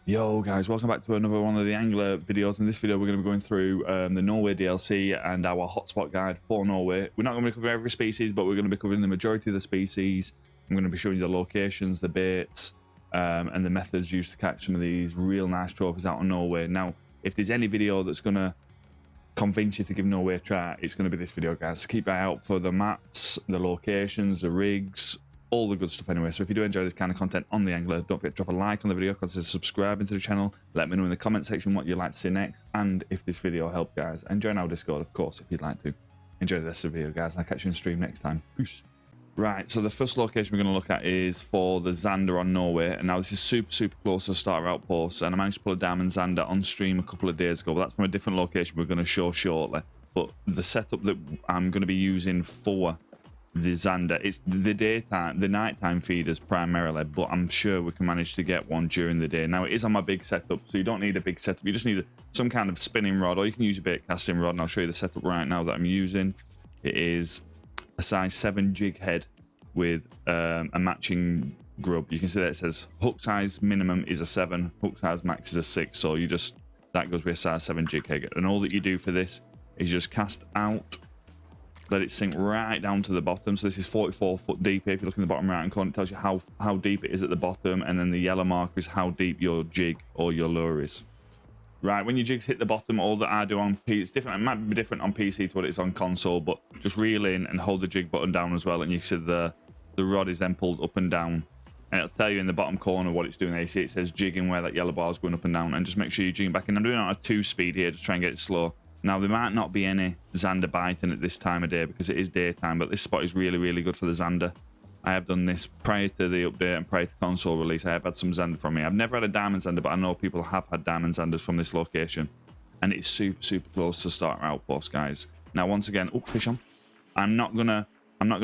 Yo guys, welcome back to another one of the angler videos. In this video we're going to be going through the Norway DLC and our hotspot guide for Norway. We're not going to be covering every species, but we're going to be covering the majority of the species. I'm going to be showing you the locations, the baits, and the methods used to catch some of these real nice trophies out in Norway. Now, if there's any video that's going to convince you to give Norway a try, it's going to be this video, guys. So keep an eye out for the maps, the locations, the rigs, all the good stuff anyway. So if you do enjoy this kind of content on the angler, don't forget to drop a like on the video, consider subscribing to the channel, let me know in the comment section what you'd like to see next, and if this video helped, guys, and join our Discord, of course, if you'd like to. Enjoy the rest of the video, guys. I'll catch you in stream next time. Peace. Right, so the first location we're going to look at is for the Zander on Norway, and now this is super close to the starter outpost, and I managed to pull a diamond Zander on stream a couple of days ago, but that's from a different location we're going to show shortly. But the setup that I'm going to be using for the Zander, it's the nighttime feeders primarily, but I'm sure we can manage to get one during the day. Now it is on my big setup, so you don't need a big setup, you just need some kind of spinning rod, or you can use a bait casting rod, and I'll show you the setup right now that I'm using. It is a size 7 jig head with a matching grub. You can see that it says hook size minimum is a 7, hook size max is a 6, so you just, that goes with a size 7 jig head. And all that you do for this is just cast out, let it sink right down to the bottom. So this is 44 foot deep. If you look in the bottom right hand corner, it tells you how deep it is at the bottom, and then the yellow marker is how deep your jig or your lure is. Right, when your jigs hit the bottom, all that I do on PC, it's different, it might be different on PC to what it's on console, but just reel in and hold the jig button down as well, and you see the rod is then pulled up and down, and it'll tell you in the bottom corner what it's doing. There you see it says jigging, where that yellow bar is going up and down, and just make sure you're jigging back in. I'm doing it on a 2-speed here to try and get it slow. Now, there might not be any Zander biting at this time of day because it is daytime, but this spot is really good for the Zander. I have done this prior to the update and prior to console release. I have had some Zander from me. I've never had a diamond Zander, but I know people have had diamond Zanders from this location, and it's super close to starter outpost, guys. Now, once again, oh, fish on. I'm not gonna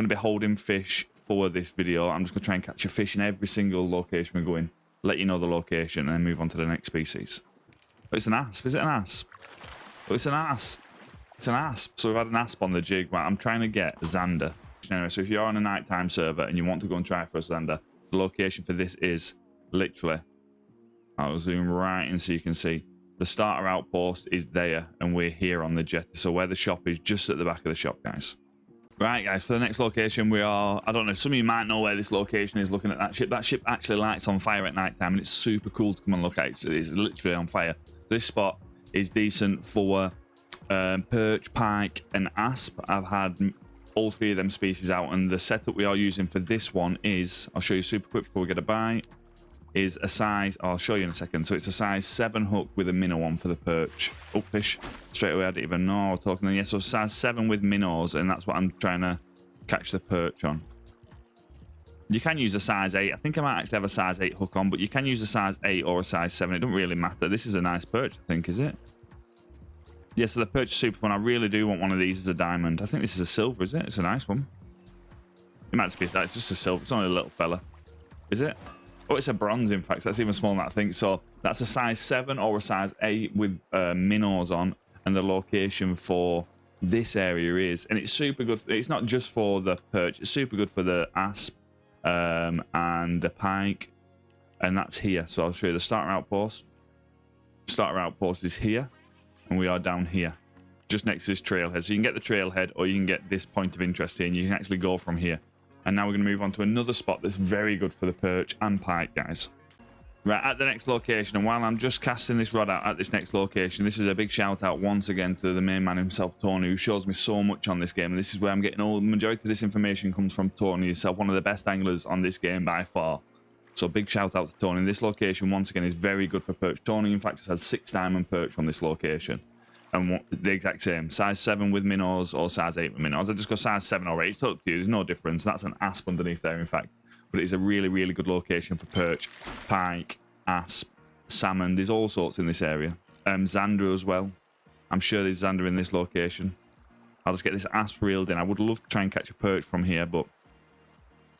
be holding fish for this video. I'm just gonna try and catch a fish in every single location we go in, let you know the location, and then move on to the next species. Oh, it's an asp. Is it an asp? Oh, it's an asp. It's an asp. So we've had an asp on the jig. Right, I'm trying to get Zander. Anyway, so if you're on a nighttime server and you want to go and try for a Zander, the location for this is literally, I'll zoom right in so you can see, the starter outpost is there and we're here on the jetty. So where the shop is, just at the back of the shop, guys. Right, guys, for the next location we are, I don't know, some of you might know where this location is, looking at that ship. That ship actually lights on fire at nighttime, and it's super cool to come and look at. It's literally on fire. This spot is decent for perch, pike, and asp. I've had all 3 of them species out, and the setup we are using for this one is, I'll show you super quick before we get a bite, is a size, I'll show you in a second. So it's a size 7 hook with a minnow on for the perch. Oh, fish. Straight away, I didn't even know I was talking. Yeah, so size 7 with minnows, and that's what I'm trying to catch the perch on. You can use a size 8. I think I might actually have a size 8 hook on, but you can use a size 8 or a size 7. It doesn't really matter. This is a nice perch, I think, is it? Yeah, so the perch is super fun. I really do want one of these as a diamond. I think this is a silver, is it? It's a nice one. It might just be, it's just a silver. It's only a little fella. Is it? Oh, it's a bronze, in fact. So that's even smaller than I think. So that's a size 7 or a size 8 with minnows on. And the location for this area is, and it's super good. It's not just for the perch. It's super good for the asp and the pike. And that's here. So I'll show you the starter outpost. Starter outpost is here. And we are down here, just next to this trailhead. So you can get the trailhead, or you can get this point of interest here, and you can actually go from here. And now we're going to move on to another spot that's very good for the perch and pike, guys. Right, at the next location, and while I'm just casting this rod out at this next location, this is a big shout out once again to the main man himself, Tony, who shows me so much on this game. And this is where I'm getting all the majority of this information comes from. Tony yourself, one of the best anglers on this game by far. So big shout out to Tony. This location, once again, is very good for perch. Tony, in fact, has had 6 diamond perch from this location. And the exact same. Size 7 with minnows or size 8 with minnows. I just go size 7 or 8. It's totally up to you. There's no difference. That's an asp underneath there, in fact. But it's a really good location for perch, pike, asp, salmon. There's all sorts in this area. Zander as well. I'm sure there's Zander in this location. I'll just get this asp reeled in. I would love to try and catch a perch from here, but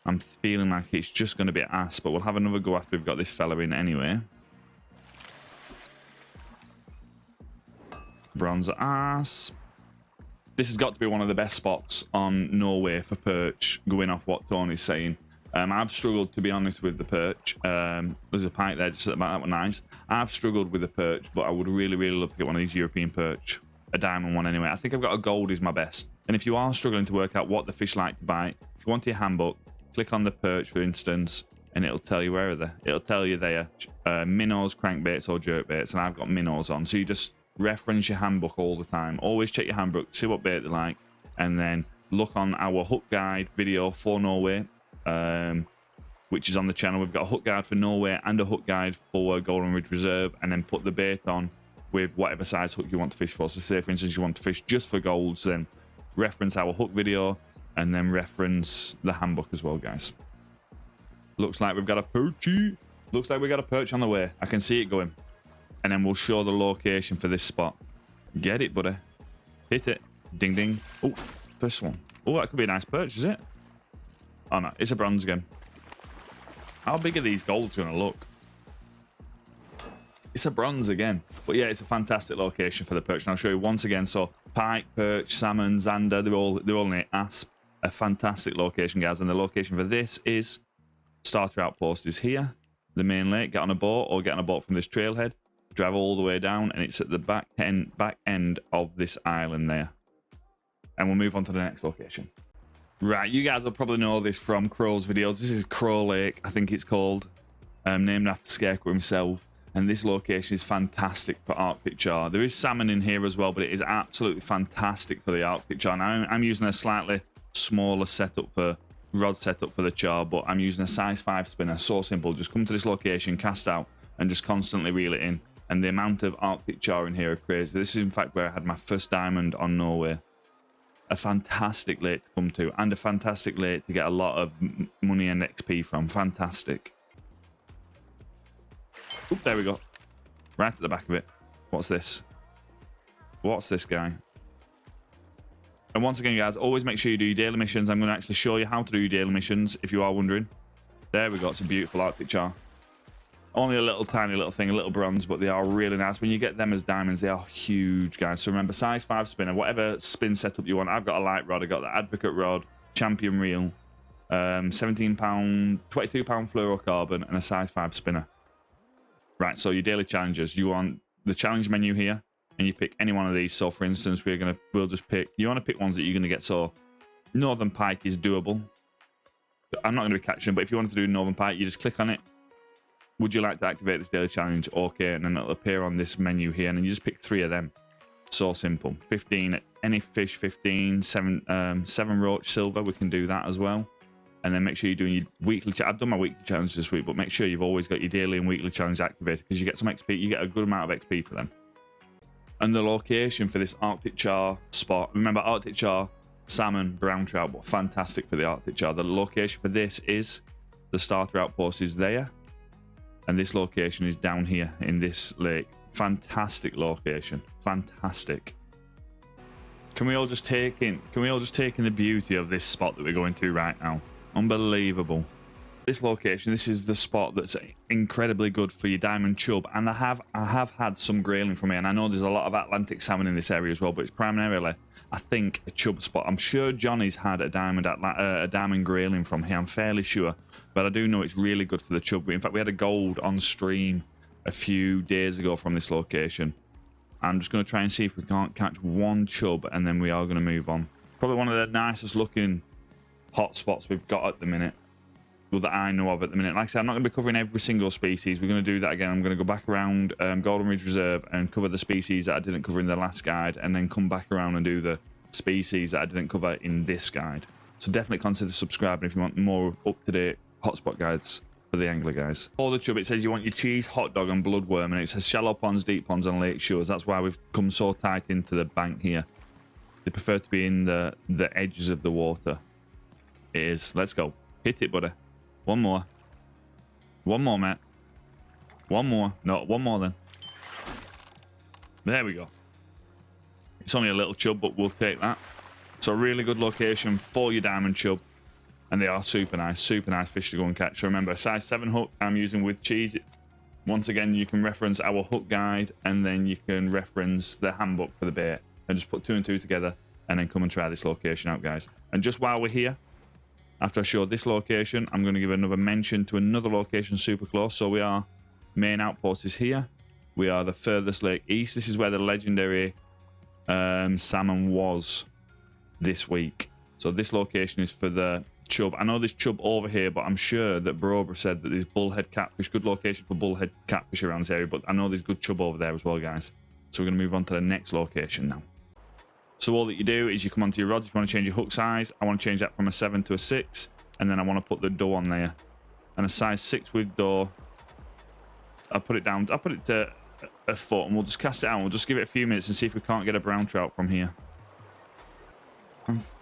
I'm feeling like it's just going to be an asp, but we'll have another go after we've got this fella in anyway. Bronze asp. This has got to be one of the best spots on Norway for perch, going off what Tony's saying. I've struggled, to be honest, with the perch. There's a pike there just at the back, that one nice. I've struggled with the perch, but I would really, really love to get one of these European perch. A diamond one anyway. I think I've got a gold is my best. And if you are struggling to work out what the fish like to bite, go onto your handbook, click on the perch, for instance, and it'll tell you where they're. It'll tell you they are minnows, crankbaits, or jerkbaits, and I've got minnows on. So you just reference your handbook all the time. Always check your handbook, see what bait they like, and then look on our hook guide video for Norway, which is on the channel. We've got a hook guide for Norway and a hook guide for Golden Ridge Reserve, and then put the bait on with whatever size hook you want to fish for. So say, for instance, you want to fish just for golds, then reference our hook video, and then reference the handbook as well, guys. Looks like we've got a perchy. Looks like we got a perch on the way. I can see it going. And then we'll show the location for this spot. Get it, buddy. Hit it. Ding, ding. Oh, first one. Oh, that could be a nice perch, is it? Oh, no. It's a bronze again. How big are these golds going to look? It's a bronze again. But yeah, it's a fantastic location for the perch. And I'll show you once again. So pike, perch, salmon, zander, they're all in it. Asp, a fantastic location, guys. And the location for this is starter outpost is here. The main lake. Get on a boat or get on a boat from this trailhead. Drive all the way down, and it's at the back end of this island there. And we'll move on to the next location. Right, you guys will probably know this from Crow's videos. This is Crow Lake, I think it's called. Named after Scarecrow himself. And this location is fantastic for Arctic char. There is salmon in here as well, but it is absolutely fantastic for the Arctic char. Now, I'm using a slightly smaller setup for rod setup for the char, but I'm using a size 5 spinner. So simple. Just come to this location, cast out, and just constantly reel it in. And the amount of Arctic char in here are crazy. This is, in fact, where I had my first diamond on Norway. A fantastic lake to come to, and a fantastic lake to get a lot of money and XP from. Fantastic. Oop, there we go. Right at the back of it. What's this? What's this guy? And once again, guys, always make sure you do your daily missions. I'm going to actually show you how to do your daily missions, if you are wondering. There we go. It's a beautiful Arctic char. Only a little tiny little thing, a little bronze, but they are really nice. When you get them as diamonds, they are huge, guys. So remember, size 5 spinner, whatever spin setup you want. I've got a light rod. I've got the Advocate rod, champion reel, 17-pound, 22-pound fluorocarbon, and a size 5 spinner. Right, so your daily challenges. You want the challenge menu here, and you pick any one of these. So, for instance, we'll just pick. You want to pick ones that you're going to get. So, Northern Pike is doable. I'm not going to be catching them, but if you wanted to do Northern Pike, you just click on it. Would you like to activate this daily challenge? Okay, and then it'll appear on this menu here, and then you just pick 3 of them. So simple. 15 any fish, 15, 7 roach silver. We can do that as well. And then make sure you're doing your weekly. I've done my weekly challenge this week, but make sure you've always got your daily and weekly challenge activated, because you get some XP. You get a good amount of XP for them. And the location for this Arctic char spot. Remember, Arctic char, salmon, brown trout, but fantastic for the Arctic char. The location for this is the starter outpost is there. And this location is down here in this lake. Fantastic location. Fantastic. Can we all just take in the beauty of this spot that we're going to right now? Unbelievable. This location, this is the spot that's incredibly good for your diamond chub. And I have had some grayling from here. And I know there's a lot of Atlantic salmon in this area as well, but it's primarily, I think, a chub spot. I'm sure Johnny's had a diamond grayling from here. I'm fairly sure. But I do know it's really good for the chub. In fact, we had a gold on stream a few days ago from this location. I'm just going to try and see if we can't catch one chub, and then we are going to move on. Probably one of the nicest looking hotspots we've got at the minute. Well, that I know of at the minute. Like I said, I'm not going to be covering every single species. We're going to do that again. I'm going to go back around Golden Ridge Reserve and cover the species that I didn't cover in the last guide, and then come back around and do the species that I didn't cover in this guide. So definitely consider subscribing if you want more up-to-date hotspot guides for the angler, guys. For the chub, it says you want your cheese, hot dog, and bloodworm, and it says shallow ponds, deep ponds, and lake shores. That's why we've come so tight into the bank here. They prefer to be in the edges of the water. It is. Let's go. Hit it, buddy. One more. One more, Matt. One more. No, one more then. There we go. It's only a little chub, but we'll take that. So a really good location for your diamond chub. And they are super nice fish to go and catch. So remember, a size 7 hook I'm using with cheese. Once again, you can reference our hook guide, and then you can reference the handbook for the bait. And just put 2 and 2 together, and then come and try this location out, guys. And just while we're here, After I showed this location, I'm going to give another mention to another location super close. So we are, main outpost is here. We are the furthest lake east. This is where the legendary salmon was this week. So this location is for the chub. I know there's chub over here, but I'm sure that Baroba said that there's bullhead catfish. Good location for bullhead catfish around this area, but I know there's good chub over there as well, guys. So we're going to move on to the next location now. So all that you do is you come onto your rods. If you want to change your hook size, I want to change that from a 7 to a 6, and then I want to put the dough on there. And a size 6 with dough, I'll put it down. I'll put it to a foot, and we'll just cast it out. We'll just give it a few minutes and see if we can't get a brown trout from here.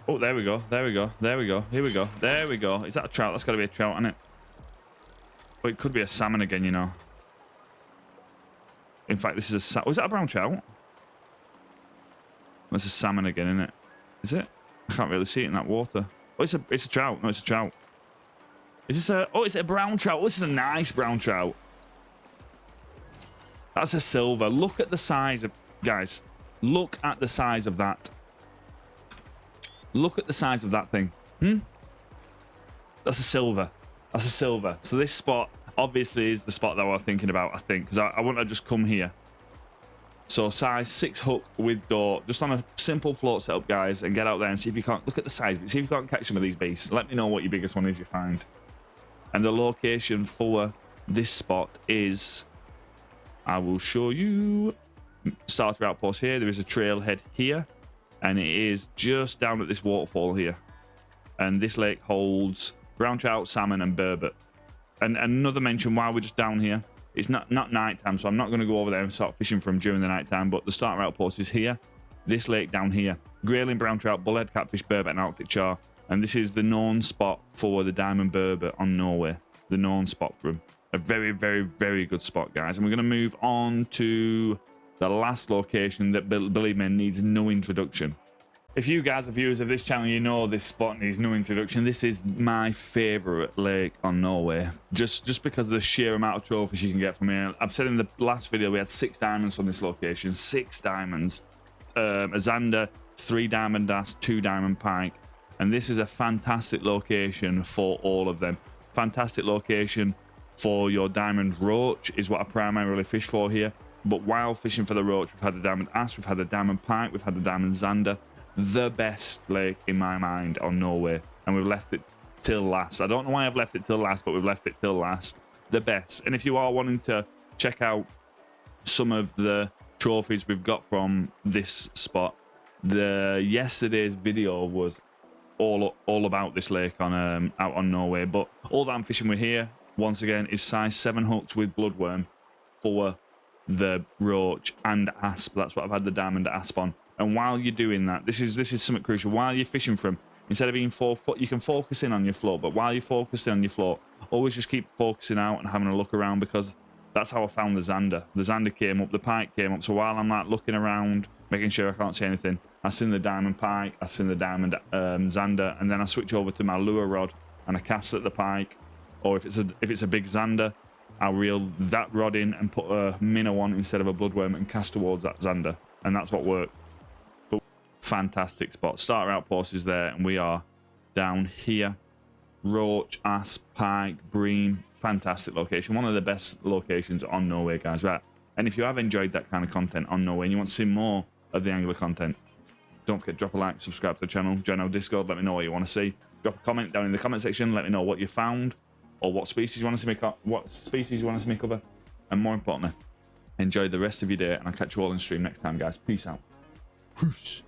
Oh, there we go. There we go. There we go. Here we go. There we go. Is that a trout? That's got to be a trout, isn't it? But it could be a salmon again, you know. In fact, this is a... Oh, is that a brown trout? That's a salmon again, isn't it? Is it? I can't really see it in that water. Oh, it's a trout. No, it's a trout. Is this a... Oh, it's a brown trout. Oh, this is a nice brown trout. That's a silver. Look at the size of... Guys, look at the size of that. Look at the size of that thing. That's a silver. That's a silver. So this spot obviously is the spot that we're thinking about, I think, because I want to just come here. So size 6 hook with door, just on a simple float setup, guys, and get out there and see if you can't... Look at the size. See if you can't catch some of these beasts. Let me know what your biggest one is you find. And the location for this spot is... I will show you. Starter outpost here. There is a trailhead here, and it is just down at this waterfall here. And this lake holds brown trout, salmon, and burbot. And another mention while we're just down here, it's not nighttime, so I'm not going to go over there and start fishing from during the nighttime, but the starter outpost is here. This lake down here. Grayling, brown trout, bullhead catfish, burbot, and Arctic char. And this is the known spot for the diamond burbot on Norway. The known spot for them. A very, very, very good spot, guys. And we're going to move on to the last location that, believe me, needs no introduction. If you guys are viewers of this channel, you know this spot needs no introduction. This is my favorite lake on Norway, just because of the sheer amount of trophies you can get from here. I've said in the last video we had 6 diamonds from this location. 6 diamonds, a zander, 3 diamond ass, 2 diamond pike, and this is a fantastic location for all of them. Fantastic location for your diamond roach is what I primarily fish for here. But while fishing for the roach, we've had the diamond ass, we've had the diamond pike, we've had the diamond zander. The best lake in my mind on Norway, and we've left it till last. I don't know why I've left it till last, but we've left it till last. The best. And if you are wanting to check out some of the trophies we've got from this spot, yesterday's video was all about this lake on out on Norway. But all that I'm fishing with here, once again, is size 7 hooks with bloodworm for the roach and asp. That's what I've had the diamond asp on. And while you're doing that, this is something crucial. While you're fishing from, instead of being 4 foot, you can focus in on your float. But while you're focusing on your float, always just keep focusing out and having a look around, because that's how I found the zander. The zander came up, the pike came up. So while I'm like looking around, making sure I can't see anything, I seen the diamond pike, I seen the diamond zander, and then I switch over to my lure rod and I cast at the pike. Or if it's a big zander, I'll reel that rod in and put a minnow on instead of a bloodworm and cast towards that zander, and that's what worked. But fantastic spot. Starter outpost is there, and we are down here. Roach, asp, pike, bream. Fantastic location. One of the best locations on Norway, guys. Right. And if you have enjoyed that kind of content on Norway and you want to see more of the angler content, don't forget, drop a like, subscribe to the channel, join our Discord, let me know what you want to see. Drop a comment down in the comment section, let me know what you found, or what species you want to see me cover, and more importantly, enjoy the rest of your day, and I'll catch you all in stream next time, guys. Peace out. Peace.